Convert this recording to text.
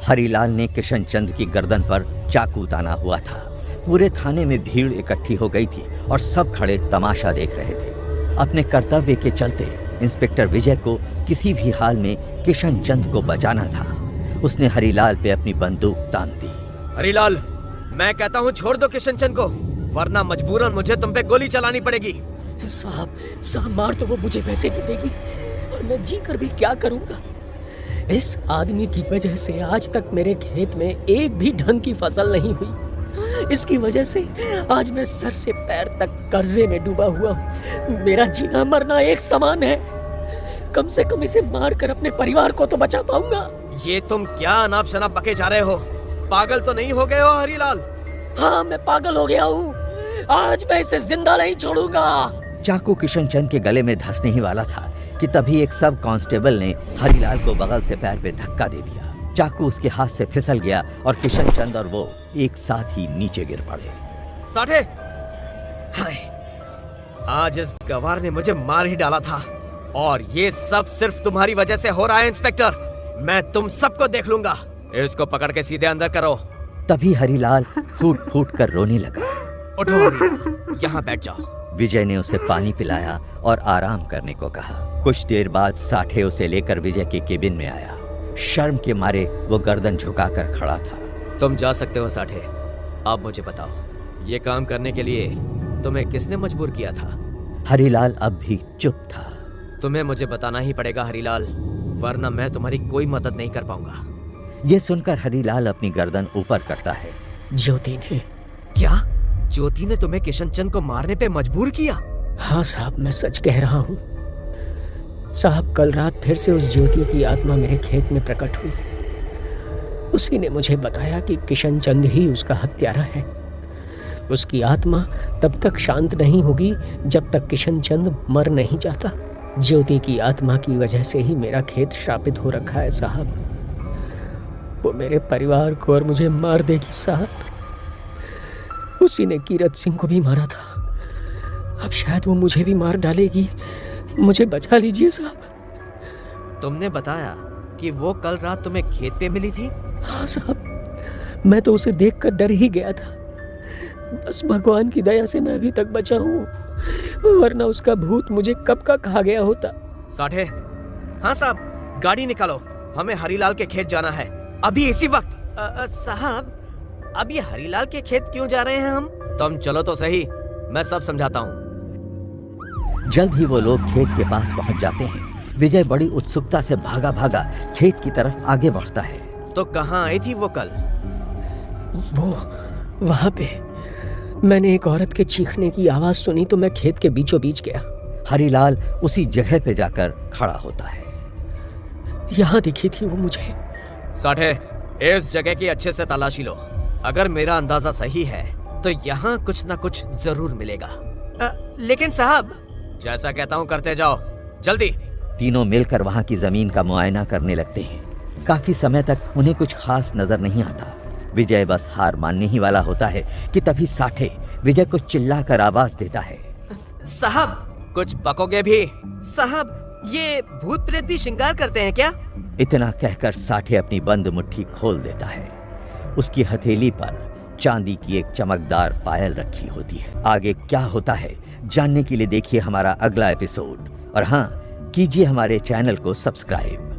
हरीलाल ने किशन चंद की गर्दन पर चाकू ताना हुआ था। पूरे थाने में भीड़ इकट्ठी हो गई थी और सब खड़े तमाशा देख रहे थे। अपने कर्तव्य के चलते इंस्पेक्टर विजय को किसी भी हाल में किशन चंद को बचाना था। उसने हरीलाल पे अपनी बंदूक तान दी। हरीलाल, मैं कहता हूँ छोड़ दो किशन चंद को, वरना मजबूरन मुझे तुम पे गोली चलानी पड़ेगी। साहब मार तो वो मुझे वैसे भी देगी, और मैं जी कर भी क्या करूंगा। इस आदमी की वजह से आज तक मेरे खेत में एक भी ढंग की फसल नहीं हुई। इसकी वजह से आज मैं सर से पैर तक कर्जे में डूबा हुआ हूँ। मेरा जीना मरना एक समान है। कम से कम इसे मार कर अपने परिवार को तो बचा पाऊंगा। ये तुम क्या अनाप शनाप बके जा रहे हो? पागल तो नहीं हो गए हो हरीलाल? हाँ, मैं पागल हो गया हूँ। आज मैं इसे जिंदा नहीं छोड़ूंगा। चाकू किशन चंद के गले में धंसने ही वाला था कि तभी एक सब कांस्टेबल ने हरीलाल को बगल से पैर पे धक्का दे दिया। चाकू उसके हाथ से फिसल गया और किशन चंद और वो एक साथ ही नीचे गिर पड़े। साठे, हाय, आज इस गवार ने मुझे मार ही डाला था, और ये सब सिर्फ तुम्हारी वजह से हो रहा है। इंस्पेक्टर, मैं तुम सबको देख लूंगा। इसको पकड़ के सीधे अंदर करो। तभी हरीलाल फूट फूट कर रोने लगा। उठो हरीलाल, यहाँ बैठ जाओ। विजय ने उसे पानी पिलाया और आराम करने को कहा। कुछ देर बाद साठे उसे लेकर विजय के केबिन में आया। शर्म के मारे वो गर्दन झुकाकर खड़ा था। तुम जा सकते हो साठे। अब मुझे बताओ, ये काम करने के लिए तुम्हें किसने मजबूर किया था? हरीलाल अब भी चुप था। तुम्हें मुझे बताना ही पड़ेगा हरीलाल, वरना मैं तुम्हारी कोई मदद नहीं कर पाऊंगा। ये सुनकर हरीलाल अपनी गर्दन ऊपर करता है। ज्योति ने। क्या? ज्योति ने तुम्हें किशन चंद को मारने पे मजबूर किया? हाँ साहब, मैं सच कह रहा हूँ। साहब, कल रात फिर से उस ज्योति की आत्मा मेरे खेत में प्रकट हुई। उसी ने मुझे बताया कि किशन चंद ही उसका हत्यारा है। उसकी आत्मा तब तक शांत नहीं होगी जब तक किशन चंद मर नहीं जाता। ज्योति की आत्मा की वजह से ही मेरा खेत श्रापित हो रखा है साहब। वो मेरे परिवार को और मुझे मार देगी साहब। उसी ने कीरत सिंह को भी मारा था। अब शायद वो मुझे भी मार डालेगी। मुझे बचा लीजिए साहब। तुमने बताया कि वो कल रात तुम्हें खेत पे मिली थी? हाँ साहब, मैं तो उसे देखकर डर ही गया था। बस भगवान की दया से मैं अभी तक बचा हूँ, वरना उसका भूत मुझे कब का खा गया होता। साठे, हाँ साहब, गाड़ी निकालो, हमें हरीलाल के खेत जाना है अभी इसी वक्त। साहब, अब ये हरीलाल के खेत क्यों जा रहे हैं हम? तुम चलो तो सही, मैं सब समझाता हूँ। जल्द ही वो लोग खेत के पास पहुंच जाते हैं। विजय बड़ी उत्सुकता से भागा भागा खेत की तरफ आगे बढ़ता है। तो कहाँ आई थी वो कल? वो वहां पे मैंने एक औरत के चीखने की आवाज सुनी तो मैं खेत के बीचों बीच गया। हरीलाल उसी जगह पे जाकर खड़ा होता है। यहाँ दिखी थी वो मुझे। साठे, इस जगह की अच्छे से तलाशी लो। अगर मेरा अंदाजा सही है तो यहाँ कुछ ना कुछ जरूर मिलेगा। लेकिन साहब, जैसा कहता हूँ करते जाओ, जल्दी। तीनों मिलकर वहाँ की जमीन का मुआयना करने लगते हैं। काफी समय तक उन्हें कुछ खास नजर नहीं आता। विजय बस हार मानने ही वाला होता है कि तभी साठे विजय को चिल्लाकर आवाज देता है। साहब, कुछ बकोगे भी? साहब, ये भूत प्रेत भी श्रृंगार करते हैं क्या? इतना कहकर साठे अपनी बंद मुट्ठी खोल देता है। उसकी हथेली पर चांदी की एक चमकदार पायल रखी होती है। आगे क्या होता है जानने के लिए देखिए हमारा अगला एपिसोड। और हाँ, कीजिए हमारे चैनल को सब्सक्राइब।